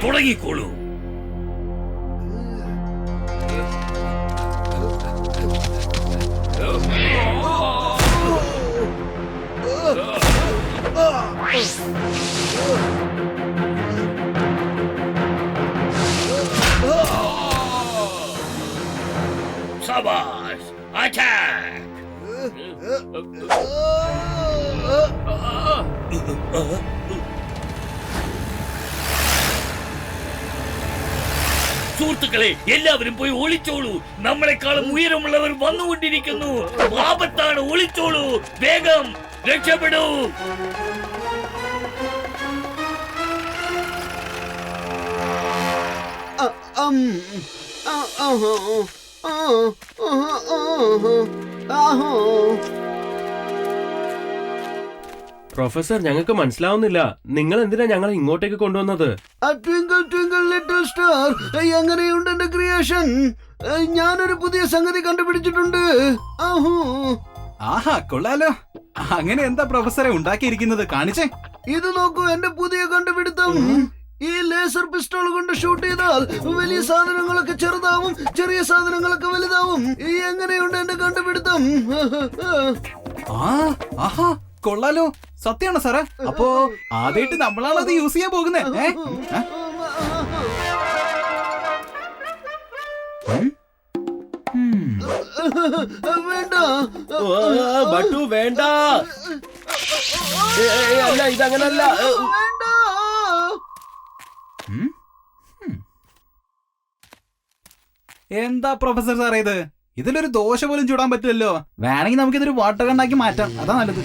തുടങ്ങിക്കോളൂ. ശബാഷ്, attack! സുഹൃത്തുക്കളെ, എല്ലാവരും പോയി ഒളിച്ചോളൂ. നമ്മളെക്കാളും ഉയരമുള്ളവർ വന്നുകൊണ്ടിരിക്കുന്നു. ആപത്താണ്, ഒളിച്ചോളൂ. വേഗം രക്ഷപ്പെടൂ. പ്രൊഫസർ, ഞങ്ങൾക്ക് മനസ്സിലാവുന്നില്ല, നിങ്ങൾ എന്തിനാ ഞങ്ങളെ ഇങ്ങോട്ടേക്ക് കൊണ്ടുവന്നത്? എങ്ങനെയുണ്ട് എന്റെ ക്രിയേഷൻ? ഞാനൊരു പുതിയ സംഗതി കണ്ടുപിടിച്ചിട്ടുണ്ട്. ആഹാ, കൊള്ളാലോ. അങ്ങനെ എന്താ പ്രൊഫസറെ ഉണ്ടാക്കിയിരിക്കുന്നത്? കാണിച്ചേ. ഇത് നോക്കൂ, എന്റെ പുതിയ കണ്ടുപിടുത്തം. ഈ ലേസർ പിസ്റ്റോൾ കൊണ്ട് ഷൂട്ട് ചെയ്താൽ വലിയ സാധനങ്ങളൊക്കെ ചെറുതാവും, ചെറിയ സാധനങ്ങളൊക്കെ വലുതാവും. എങ്ങനെയുണ്ട് എന്റെ കണ്ടുപിടുത്തം? ആഹാ, കൊള്ളാലോ. സത്യമാണോ സാറേ? അപ്പോ ആദ്യമായിട്ട് നമ്മളാണ് അത് യൂസ് ചെയ്യാൻ പോകുന്നത്. വേണ്ട ബട്ടു, വേണ്ട. അല്ല, ഇതങ്ങനല്ല. വേണ്ട. എന്താ പ്രൊഫസർ സാറേ ഇത്? ഇതിലൊരു ദോശ പോലും ചൂടാൻ പറ്റില്ലല്ലോ. വേണമെങ്കിൽ നമുക്ക് ഇതൊരു വാട്ടർ ഗണ്ണാക്കി മാറ്റാം. അതാ നല്ലത്.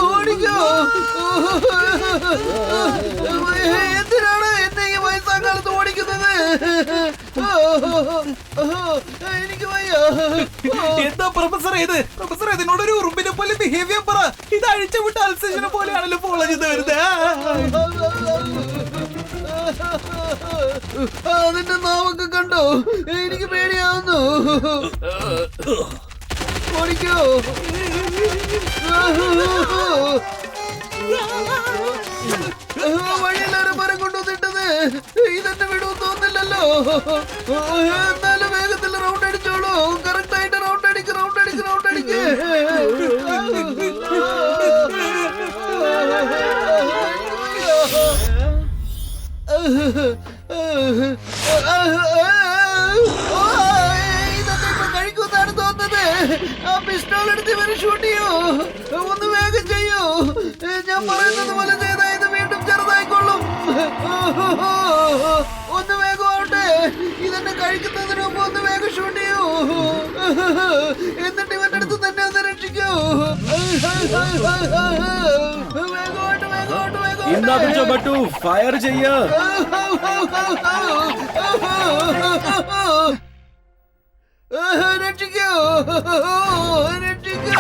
ഓടിക്കോ. എന്തിനാണ് എന്നെ ഈ വയസ്സാകാലത്ത് ഓടിക്കുന്നത്? എനിക്ക് വയ്യ. എന്താ പ്രൊഫസർ ഇത്? പ്രൊഫസർ ഇതിനോടൊരു ഉറുമ്പിനെ പോലെ ബിഹേവിയർ പറ. ഇത് അഴിച്ചുവിട്ട അൽസേഷനെ പോലെയാണല്ലോ ഫോളോ ചെയ്ത് വരുന്നത്. അതിന്റെ നാവൊക്കെ കണ്ടോ? എനിക്ക് പേടിയാവുന്നു. ഓടിക്കോ. വഴിയെല്ലാരും മരം കൊണ്ടുവന്നിട്ടത്. ഇതെന്നെ വിടുമെന്ന് തോന്നില്ലല്ലോ. എന്നാലും വേഗത്തിൽ റൗണ്ട് അടിച്ചോളൂ. കറക്റ്റ് ആയിട്ട് റൗണ്ട് അടിക്ക്, റൗണ്ട് അടിക്ക്, റൗണ്ട് അടിക്ക്. ഇതൊക്കെ ഇപ്പൊ കഴിക്കുന്നാണ് തോന്നുന്നത്. ആ പിസ്റ്റോൾ എടുത്ത് ഇവര് ഷൂട്ട് ചെയ്യൂ. ഒന്ന് വേഗം ചെയ്യൂ. ഞാൻ പറയുന്നത് പോലെ ചെയ്താൽ ഇത് വീണ്ടും ചെറുതായിക്കൊള്ളും. ഒന്ന് വേഗം ആവട്ടെ. ഇതെന്നെ കഴിക്കുന്നതിന് മുമ്പ് ഒന്ന് വേഗം ഷൂട്ട് ചെയ്യൂ. എന്നിട്ട് ഇവന്റെ അടുത്ത് തന്നെ ഒന്ന് രക്ഷിക്കൂ. വേഗമായിട്ട്, വേഗമായിട്ട്, വേഗം ബട്ടു, ഫയർ ചെയ്യ. രക്ഷിക്കൂ, രക്ഷിക്കൂ.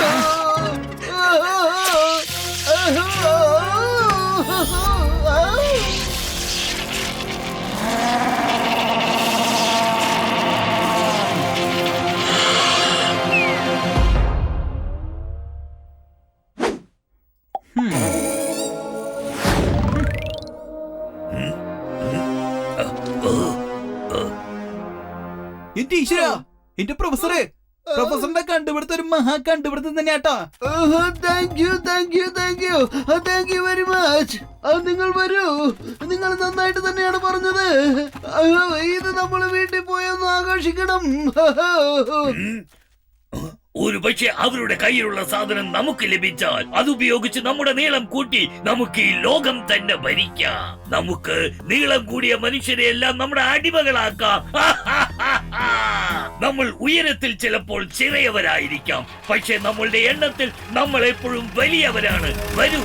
എന്റെ ഈശ്വര, എന്റെ പ്രൊഫസറെ, പ്രൊഫസറിന്റെ കണ്ടുപിടുത്ത ഒരു മഹാ കണ്ടുപിടുത്തം തന്നെയാട്ടോ. Thank you, thank you, thank you, thank you very much. നിങ്ങൾ വരൂ. നിങ്ങൾ നന്നായിട്ട് തന്നെയാണ് പറഞ്ഞത്. ഇത് നമ്മൾ വീട്ടിൽ പോയൊന്ന് ആഘോഷിക്കണം. ഒരു പക്ഷെ അവരുടെ കയ്യിലുള്ള സാധനം നമുക്ക് ലഭിച്ചാൽ അതുപയോഗിച്ച് നമ്മുടെ നീളം കൂട്ടി നമുക്ക് ഈ ലോകം തന്നെ ഭരിക്കാം. നമുക്ക് നീളം കൂടിയ മനുഷ്യരെ എല്ലാം നമ്മുടെ അടിമകളാക്കാം. നമ്മൾ ഉയരത്തിൽ ചിലപ്പോൾ ചെറിയവരായിരിക്കാം, പക്ഷെ നമ്മളുടെ എണ്ണത്തിൽ നമ്മൾ എപ്പോഴും വലിയവരാണ്. വരൂ.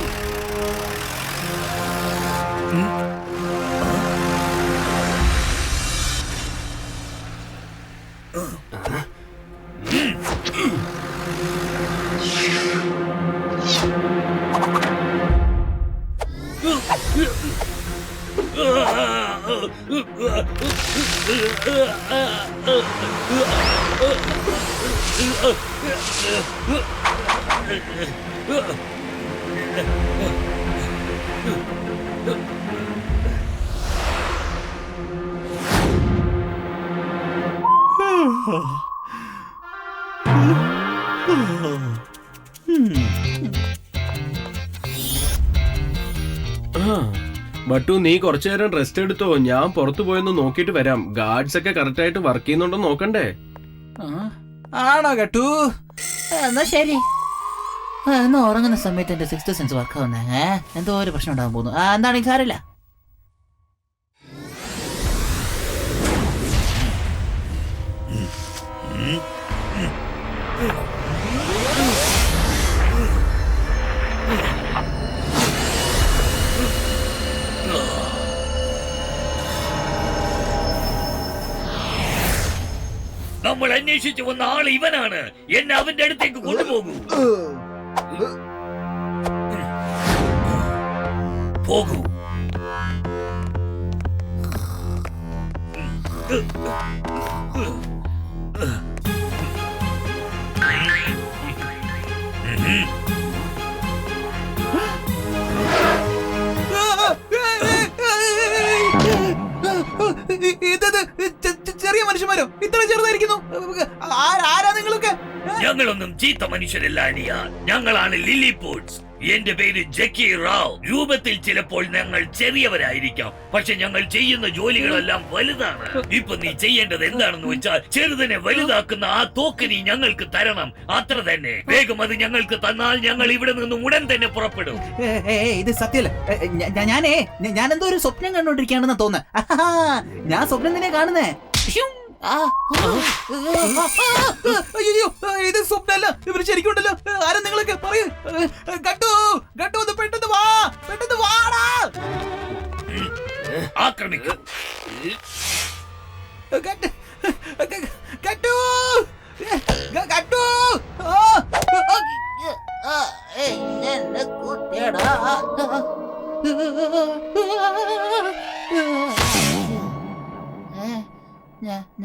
ബട്ടു, നീ കുറച്ചു നേരം റെസ്റ്റ് എടുത്തോ. ഞാൻ പുറത്തു പോയൊന്ന് നോക്കിയിട്ട് വരാം. ഗാർഡ്സ് ഒക്കെ കറക്റ്റ് ആയിട്ട് വർക്ക് ചെയ്യുന്നുണ്ടോ നോക്കണ്ടേ? ആണോ കേട്ടു? എന്നാ ശരി. എന്നാ ഉറങ്ങുന്ന സമയത്ത് എന്റെ സിക്സ്ത് സെൻസ് വർക്ക് ആവുന്നേ. എന്തോ ഒരു പ്രശ്നം ഉണ്ടാകാൻ പോകുന്നു. എന്താണെങ്കിൽ സാറില്ല. നമ്മൾ അന്വേഷിച്ചു വന്ന ആള് ഇവനാണ്. എന്നെ അവന്റെ അടുത്തേക്ക് കൊണ്ടുപോകൂ. പോകൂ. ഇതത് ചെറിയ മനുഷ്യന്മാരോ? ഇത്ര ചെറുതായിരിക്കുന്നു. ആരാ നിങ്ങളൊക്കെ? ഞങ്ങളൊന്നും ചീത്ത മനുഷ്യരല്ല അനിയ. ഞങ്ങളാണ് ലില്ലിപുട്സ്. എന്റെ പേര് ജക്കി റാവ്. രൂപത്തിൽ ചിലപ്പോൾ ഞങ്ങൾ ചെറിയവരായിരിക്കാം, പക്ഷെ ഞങ്ങൾ ചെയ്യുന്ന ജോലികളെല്ലാം വലുതാണ്. ഇപ്പൊ നീ ചെയ്യേണ്ടത് എന്താണെന്ന് വെച്ചാൽ ചെറുതിനെ വലുതാക്കുന്ന ആ തോക്ക് നീ ഞങ്ങൾക്ക് തരണം. അത്ര തന്നെ. വേഗം അത് ഞങ്ങൾക്ക് തന്നാൽ ഞങ്ങൾ ഇവിടെ നിന്ന് ഉടൻ തന്നെ പുറപ്പെടും. ഇത് സത്യല്ല. ഞാനെന്തോ ഒരു സ്വപ്നം കണ്ടോണ്ടിരിക്കുകയാണെന്ന് തോന്നുന്നത്. ഞാൻ സ്വപ്നം തന്നെ കാണുന്നേ. അയ്യോ, ഇത് സ്വപ്നല്ല. ഇവര് ശരിക്കുണ്ടല്ലോ. ആരും നിങ്ങളൊക്കെ പറയൂ. കട്ടു ഒന്ന് പെട്ടെന്ന് വാ, പെട്ടെന്ന് വാടാ. ആക്രമിക്കൂ. കട്ടു കട്ടു.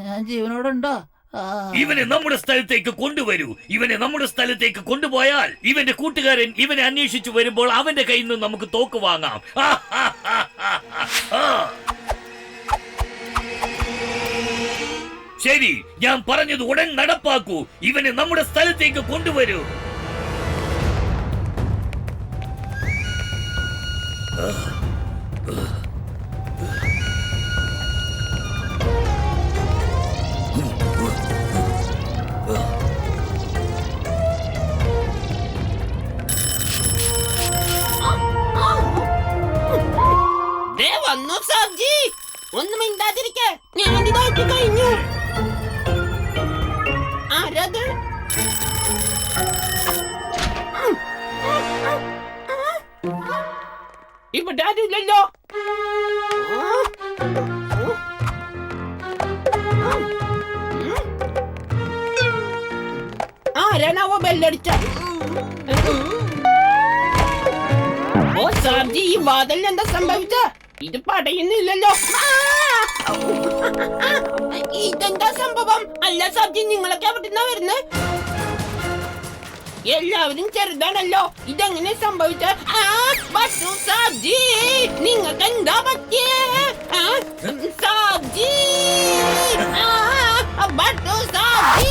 ഞാൻ ജീവനോടുണ്ടോ? ഇവനെ നമ്മുടെ സ്ഥലത്തേക്ക് കൊണ്ടുവരൂ. ഇവനെ നമ്മുടെ സ്ഥലത്തേക്ക് കൊണ്ടുപോയാൽ ഇവന്റെ കൂട്ടുകാരൻ ഇവനെ അന്വേഷിച്ചു വരുമ്പോൾ അവന്റെ കയ്യിൽ നിന്ന് നമുക്ക് തോക്ക് വാങ്ങാം. ശരി, ഞാൻ പറഞ്ഞത് ഉടൻ നടപ്പാക്കൂ. ഇവനെ നമ്മുടെ സ്ഥലത്തേക്ക് കൊണ്ടുവരൂ. വന്നു സാബ്ജി. ഒന്നും മിണ്ടാതിരിക്കെ. ഞാൻ ഇതാക്കി കഴിഞ്ഞു. ആരത്? ഇവിടെ ആരുമില്ലല്ലോ. ആരാണാവോ ബെല്ലടിച്ച? ഓ സാബ്ജി, ഈ വാതിലിന് എന്താ സംഭവിച്ച? ഇത് പടയുന്നില്ലല്ലോ. ഇതെന്താ സംഭവം? അല്ല സാബ്ജി, നിങ്ങളൊക്കെ എവിടുന്നാ വരുന്നത്? എല്ലാവരും ചെറുതാണല്ലോ. ഇതെങ്ങനെ സംഭവിച്ച? സാബ്ജി, നിങ്ങൾക്ക് എന്താ പറ്റിയേ? സാബ്ജി, ബട്ടു സാബ്ജി.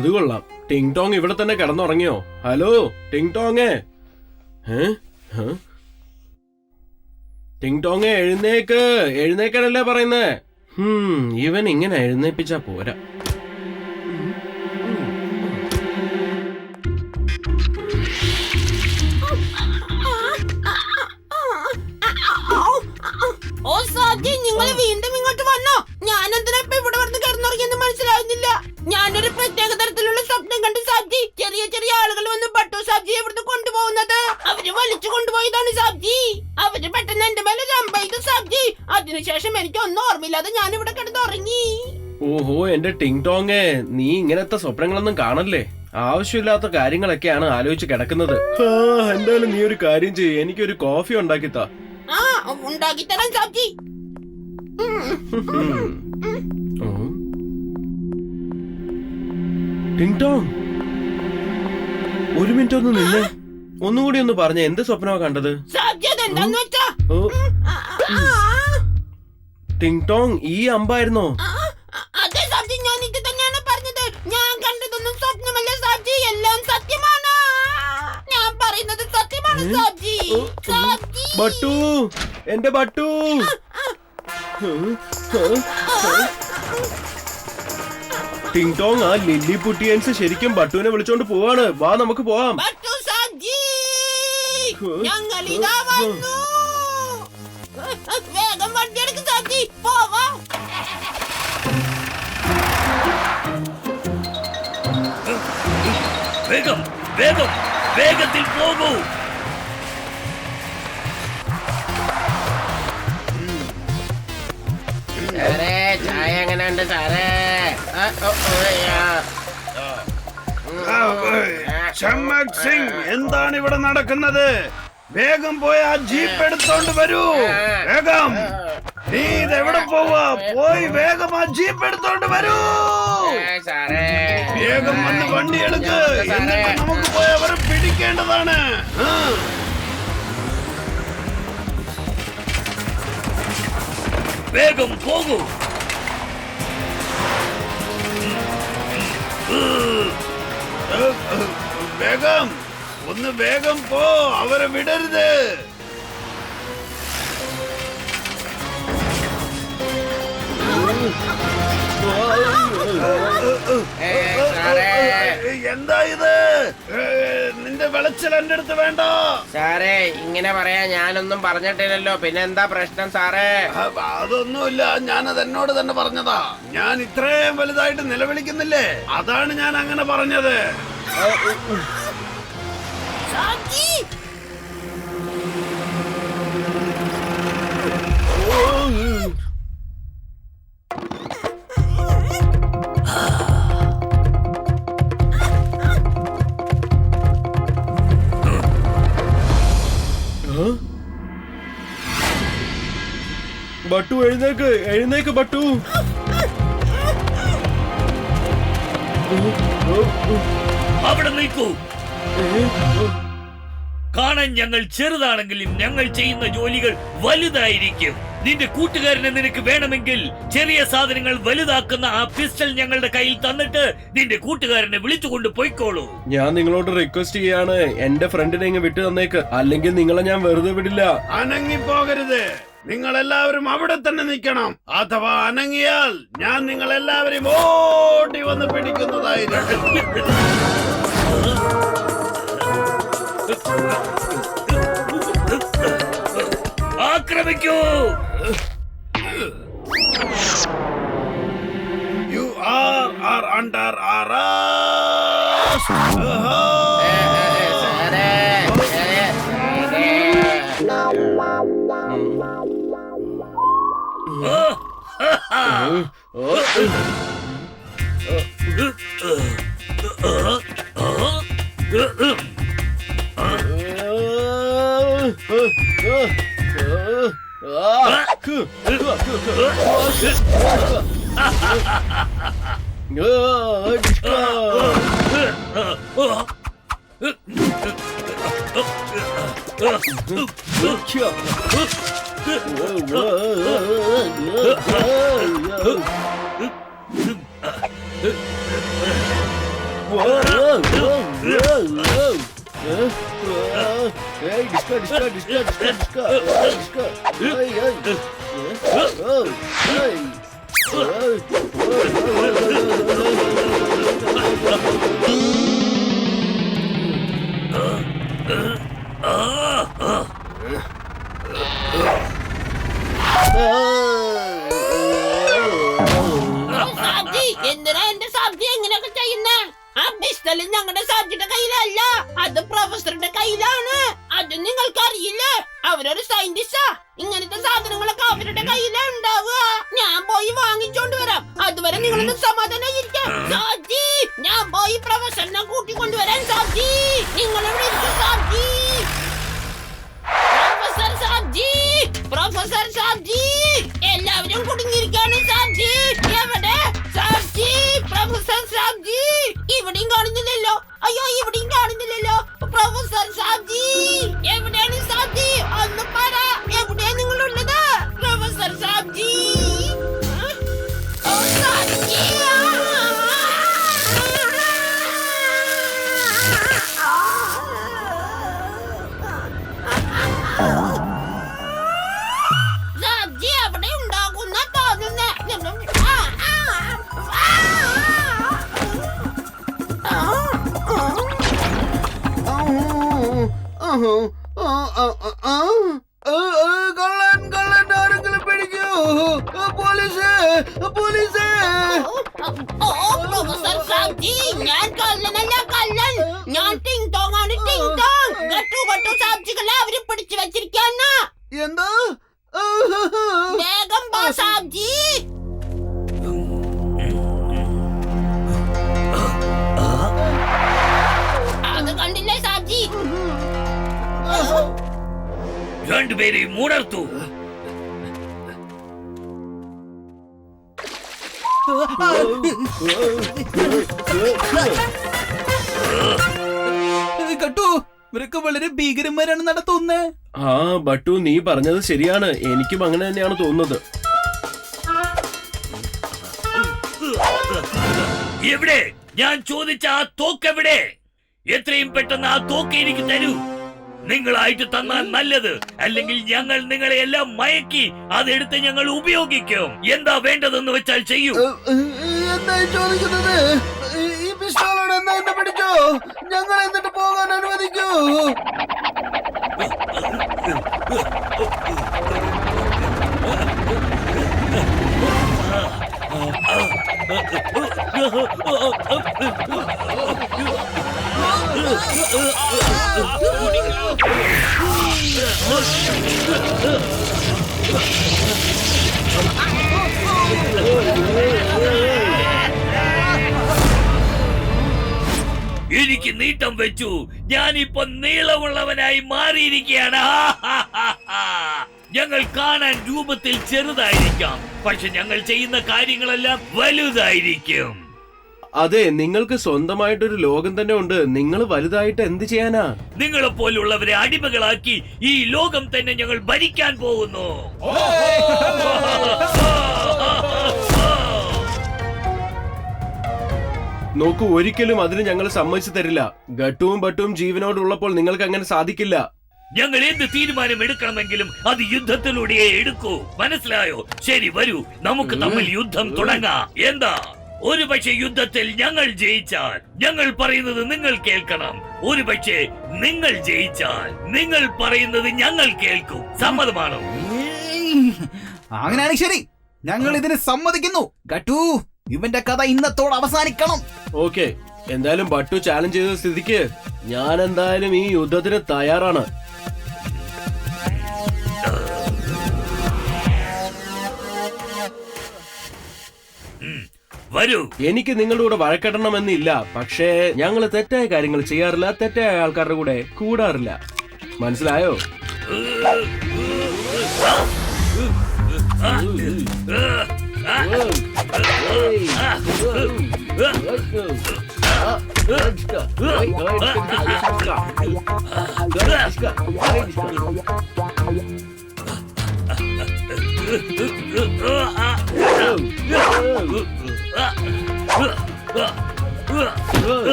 അത് കൊള്ളാം. ടിങ് ടോങ് ഇവിടെ തന്നെ കിടന്നുറങ്ങിയോ? ഹലോ ടിങ് ടോങ്ങേ. ടിങ് ടോങ്ങേ എഴുന്നേക്ക്. എഴുന്നേക്കാനല്ലേ പറയുന്നേ? ഇവൻ ഇങ്ങനെ എഴുന്നേപ്പിച്ചാ പോരാ. ഓ സാജി, നിങ്ങൾ വീണ്ടും ഇങ്ങോട്ട് വന്നോ? ഞാൻ എന്തിനാ ഇപ്പൊ ഇവിടെ വന്ന് കിടന്നുറങ്ങിയെന്ന് മനസ്സിലാവുന്നില്ല. ഞാനൊരു പ്രത്യേക തരത്തിലുള്ള സ്വപ്നം കണ്ടു സാജി. ചെറിയ ചെറിയ ആളുകൾ വന്ന് ബട്ടു സാജി ഇവിടുന്ന് കൊണ്ടുപോകുന്നത്. അവര് വലിച്ചു കൊണ്ടുപോയതാണ് സാജി. അവര് പെട്ടെന്ന് എന്റെ മേലെ രമ്പെയ്തു സാജി. അതിനുശേഷം എനിക്ക് ഒന്നും ഓർമ്മയില്ലാതെ ഞാൻ ഇവിടെ കിടന്നുറങ്ങി. ഓഹോ എന്റെ ടിങ് ടോങ്ങേ, നീ ഇങ്ങനത്തെ സ്വപ്നങ്ങളൊന്നും കാണല്ലേ. ആവശ്യമില്ലാത്ത കാര്യങ്ങളൊക്കെയാണ് ആലോചിച്ച് കിടക്കുന്നത്. എന്തായാലും നീ ഒരു കാര്യം ചെയ്യ്, എനിക്കൊരു കോഫി ഉണ്ടാക്കിത്താ. ആ, ഉണ്ടാക്കി തരാം സാജി. ടിങ് ടോങ്, ഒരു മിനിറ്റ് ഒന്ന് നിന്നെ. ഒന്നുകൂടി ഒന്ന് പറഞ്ഞ, എന്ത് സ്വപ്നമാ കണ്ടത്? സാജി അതെന്താന്ന് വെച്ചാ ടിങ് ടോങ്, ഈ അമ്പായിരുന്നോ? അതെ സാജി, ഞാൻ ഇത് തന്നെയാണ് പറഞ്ഞത്. ഞാൻ കണ്ടതൊന്നും സ്വപ്നമല്ല സാജി, എല്ലാം സത്യമാണ്. ഞാൻ പറയുന്നത് സത്യമാണ് സാജി. സാജി, ബട്ടു, എന്റെ ബട്ടു. ടിങ് ടോങ്, ആ ലില്ലി പുട്ടിയൻസ് ശരിക്കും ബട്ടുവിനെ വിളിച്ചോണ്ട് പോവാണ്. വാ നമുക്ക് പോവാം. ബട്ടു സാജി, ഞങ്ങൾ ഇതാ വന്നു. വേഗം വണ്ടിയെടുക്ക് സാജി, പോവാം. വേഗം വേഗം വേഗത്തിൽ പോകൂ. ചായ എങ്ങനെയുണ്ട് സാറേ? ചമ്മക് സിംഗ്, എന്താണ് ഇവിടെ നടക്കുന്നത്? വേഗം പോയി ആ ജീപ്പ് എടുത്തോണ്ട് വരൂ. വേഗം. നീ ഇതെവിടെ പോവാ? പോയി വേഗം ആ ജീപ്പ് എടുത്തോണ്ട് വരൂ. വേഗം വന്ന് വണ്ടി എടുക്ക്. എന്നിട്ട് നമുക്ക് പോയി അവരെ പിടിക്കേണ്ടതാണ്. വേഗം പോകൂ. വേഗം ഒന്ന് വേഗം പോ. അവരെ വിടരുത്. എന്താ ഇത്? നിന്റെ വിളച്ചൽ എന്റെ അടുത്ത് വേണ്ട സാറേ. ഇങ്ങനെ പറയാ ഞാനൊന്നും പറഞ്ഞിട്ടില്ലല്ലോ, പിന്നെ എന്താ പ്രശ്നം സാറേ? അതൊന്നുമില്ല, ഞാനത് എന്നോട് തന്നെ പറഞ്ഞതാ. ഞാൻ ഇത്രയും വലുതായിട്ട് നിലവിളിക്കുന്നില്ലേ, അതാണ് ഞാൻ അങ്ങനെ പറഞ്ഞത്. സാജി, ബട്ടു എഴുന്നേക്ക്, എഴുന്നേക്ക് ബട്ടു. അവിടെ നിൽക്കൂ. കാണാൻ ഞങ്ങൾ ചെറുതാണെങ്കിലും ഞങ്ങൾ ചെയ്യുന്ന ജോലികൾ വലുതായിരിക്കും. നിന്റെ കൂട്ടുകാരനെ നിനക്ക് വേണമെങ്കിൽ ചെറിയ സാധനങ്ങൾ വലുതാക്കുന്ന ആ പിസ്റ്റൾ ഞങ്ങളുടെ കയ്യിൽ തന്നിട്ട് നിന്റെ കൂട്ടുകാരനെ വിളിച്ചുകൊണ്ട് പോയിക്കോളൂ. ഞാൻ നിങ്ങളോട് റിക്വസ്റ്റ് ചെയ്യാണ്, എന്റെ ഫ്രണ്ടിനെ ഇങ്ങ് വിട്ടു തന്നേക്ക്, അല്ലെങ്കിൽ നിങ്ങളെ ഞാൻ വെറുതെ വിടില്ല. അനങ്ങിപ്പോകരുത്. നിങ്ങൾ എല്ലാവരും അവിടെ തന്നെ നിൽക്കണം. അഥവാ അനങ്ങിയാൽ ഞാൻ നിങ്ങൾ എല്ലാവരും ഓടി വന്ന് പിടിക്കുന്നതായിരിക്കും. ആക്രമിക്കൂ. You are under arrest. Saji, എന്തിനാ എന്റെ സാജി എങ്ങനെയൊക്കെ ചെയ്യുന്നേ? ആ പിസ്റ്റല് ഞങ്ങളുടെ സാജിയുടെ കയ്യിലല്ല, അത് പ്രൊഫസറുടെ കയ്യിലാണ്. അത് നിങ്ങൾക്ക് അറിയില്ലേ? അവരൊരു സയന്റിസ്റ്റാ. ഇങ്ങനത്തെ സാധനങ്ങളൊക്കെ അവരുടെ കയ്യിലാ ഉണ്ടാവുക. ഞാൻ പോയി വാങ്ങിച്ചോണ്ട് വരാം. അതുവരെ നിങ്ങളൊന്ന് സമാധാനായിരിക്കാം. സാജി, ഞാൻ പോയി പ്രൊഫസറിനെ കൂട്ടിക്കൊണ്ടുവരാൻ. സാജി, നിങ്ങളെവിടെ ഇരിക്കും? സാജി, പ്രൊഫസർ സാജി, പ്രൊഫസർ സാജി, എല്ലാവരും കുടുങ്ങിയിരിക്കാണ്. സാജി എവിടെ? സാജി, പ്രൊഫസർ സാജി, ഇവിടെയും കാണുന്നില്ലല്ലോ. അയ്യോ, ഇവിടെയും കാണുന്നില്ലല്ലോ. പ്രൊഫസർ സാജി, എവിടെയാണ് സാജി? ഒന്ന് പറ, എവിടെയാ നിങ്ങളുള്ളത്? പ്രൊഫസർ സാജി, ഓ സാജി. സാജി അവിടെ ഉണ്ടാകുന്ന തോന്നുന്നേ. കള്ളൻ, കള്ളൻ, ആരെങ്കിലും പിടിക്കൂ. Police, police. ഓ പ്രൊഫസർ സാജി, ഞാൻ കള്ളനല്ല, കള്ളൻ. ഞാൻ ടിങ് ടോങ് ആണ്, ടിങ് ടോങ്. ഗട്ടു ഗട്ടു സാജികളെ അവര് പിടിച്ചു വെച്ചിരിക്കാണ്. എന്താ? വേഗം വാ സാജി. അത് കണ്ടില്ലേ സാജി? രണ്ടുപേരെയും ഉണർത്തു. കട്ടു, ഇവരൊക്കെ വളരെ ഭീകരന്മാരാണ് നടത്തുന്നേ. ആ ബട്ടു, നീ പറഞ്ഞത് ശരിയാണ്. എനിക്കും അങ്ങനെ തന്നെയാണ് തോന്നുന്നത്. എവിടെ? ഞാൻ ചോദിച്ച ആ തോക്കെവിടെ? എത്രയും പെട്ടെന്ന് ആ തോക്ക് എനിക്ക് തരൂ. നിങ്ങളായിട്ട് തന്നാൽ നല്ലത്, അല്ലെങ്കിൽ ഞങ്ങൾ നിങ്ങളെ എല്ലാം മയക്കി അതെടുത്ത് ഞങ്ങൾ ഉപയോഗിക്കും. എന്താ വേണ്ടതെന്ന് വെച്ചാൽ ചെയ്യൂ. എന്താ ചോദിക്കുന്നത്? ഈ പിസ്റ്റോളോട് എന്നാ എന്നെ പിടിച്ചോ? ഞങ്ങൾ എന്നിട്ട് പോകാൻ അനുവദിക്കൂ. എനിക്ക് നീട്ടം വെച്ചു. ഞാനിപ്പോ നീളമുള്ളവനായി മാറിയിരിക്കുകയാണ്. ഞങ്ങൾ കാണാൻ രൂപത്തിൽ ചെറുതായിരിക്കാം, പക്ഷെ ഞങ്ങൾ ചെയ്യുന്ന കാര്യങ്ങളെല്ലാം വലുതായിരിക്കും. അതെ, നിങ്ങൾക്ക് സ്വന്തമായിട്ടൊരു ലോകം തന്നെ ഉണ്ട്. നിങ്ങൾ വലുതായിട്ട് എന്ത് ചെയ്യാനാ? നിങ്ങളെ പോലുള്ളവരെ അടിമകളാക്കി ഈ ലോകം തന്നെ ഞങ്ങൾ ഭരിക്കാൻ പോകുന്നു. നോക്കൂ, ഒരിക്കലും അതിന് ഞങ്ങൾ സമ്മതിച്ചു തരില്ല. ഗട്ടുവും ബട്ടുവും ജീവനോടുള്ളപ്പോൾ നിങ്ങൾക്ക് അങ്ങനെ സാധിക്കില്ല. ഞങ്ങൾ എന്ത് തീരുമാനം എടുക്കണമെങ്കിലും അത് യുദ്ധത്തിലൂടെ എടുക്കൂ. മനസ്സിലായോ? ശരി, വരൂ, നമുക്ക് തമ്മിൽ യുദ്ധം തുടങ്ങാം. എന്താ? ഒരു പക്ഷേ യുദ്ധത്തിൽ ഞങ്ങൾ ജയിച്ചാൽ ഞങ്ങൾ പറയുന്നത് നിങ്ങൾ കേൾക്കണം. ഒരു പക്ഷേ നിങ്ങൾ ജയിച്ചാൽ നിങ്ങൾ പറയുന്നത് ഞങ്ങൾ കേൾക്കും. സമ്മതമാണോ? അങ്ങനെയാണെങ്കിൽ ശരി, ഞങ്ങൾ ഇതിന് സമ്മതിക്കുന്നു. ഗട്ടു, ഇവന്റെ കഥ ഇന്നത്തോടെ അവസാനിക്കണം. ഓക്കെ, എന്തായാലും ബട്ടു ചാലഞ്ച് ചെയ്ത സ്ഥിതിക്ക് ഞാൻ എന്തായാലും ഈ യുദ്ധത്തിന് തയ്യാറാണ്. വരൂ. എനിക്ക് നിങ്ങളുടെ കൂടെ വഴക്കിടണമെന്നില്ല, പക്ഷേ ഞങ്ങൾ തെറ്റായ കാര്യങ്ങൾ ചെയ്യാറില്ല, തെറ്റായ ആൾക്കാരുടെ കൂടെ കൂടാറില്ല. മനസ്സിലായോ?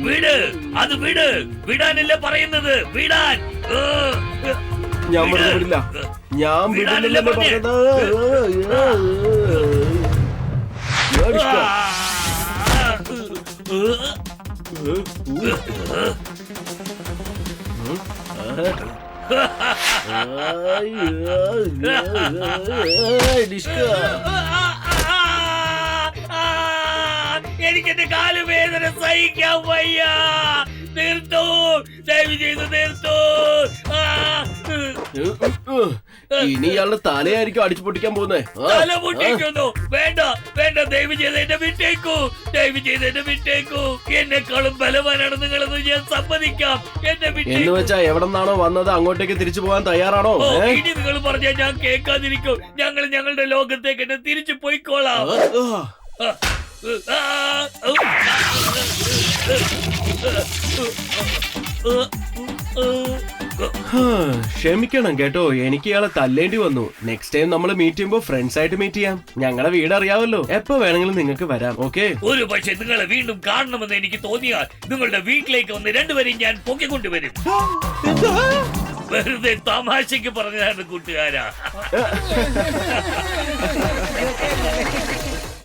വിട്, അത് വിട്, വിടാനല്ല പറയുന്നത്, വിടാൻ. ഞാൻ വെറുതെ വിടില്ല, ഞാൻ വിടില്ലല്ലോ പറഞ്ഞത്. ഞാനിഷ്ടാ. എനിക്കെന്റെ കാലുവേദന സഹിക്കാൻ വയ്യ. നിർത്തൂ, ദയവ് ചെയ്ത് നിർത്തൂ. ഇനി ഇയാളുടെ തലയായിരിക്കും അടിച്ചു പൊട്ടിക്കാൻ പോകുന്നേ. തല പൊട്ടിക്കുന്നു. വേണ്ട വേണ്ട, ദയവ് ചെയ്ത് എന്നെ വിട്ടേക്കൂ, ദയവ് ചെയ്ത് എന്നെ വിട്ടേക്കൂ. എന്നെക്കാളും ബലവാനാണ് നിങ്ങളെന്ന് ഞാൻ സമ്മതിക്കാം. എന്നെ എന്ന് വിട്ടേക്കൂ. വെച്ചാ എവിടെന്നാണോ വന്നത് അങ്ങോട്ടേക്ക് തിരിച്ചു പോകാൻ തയ്യാറാണോ? ഓ, ഇനി നിങ്ങൾ പറഞ്ഞാൽ ഞാൻ കേൾക്കാതിരിക്കും. ഞങ്ങൾ ഞങ്ങളുടെ ലോകത്തേക്ക് എന്നെ തിരിച്ചു പോയിക്കോളാം. ക്ഷമിക്കണം കേട്ടോ, എനിക്ക് ഇയാളെ തല്ലേണ്ടി വന്നു. നെക്സ്റ്റ് ടൈം നമ്മൾ മീറ്റ് ചെയ്യുമ്പോ ഫ്രണ്ട്സ് ആയിട്ട് മീറ്റ് ചെയ്യാം. ഞങ്ങളുടെ വീട് അറിയാവല്ലോ, എപ്പോ വേണമെങ്കിലും നിങ്ങൾക്ക് വരാം. ഓക്കെ? ഒരു പക്ഷെ നിങ്ങളെ വീണ്ടും കാണണമെന്ന് എനിക്ക് തോന്നിയാൽ നിങ്ങളുടെ വീട്ടിലേക്ക് വന്ന് രണ്ടുപേരെയും ഞാൻ പൊക്കിക്കൊണ്ടുവരും. വെറുതെ തമാശക്ക് പറഞ്ഞതാണ് കൂട്ടുകാരാ.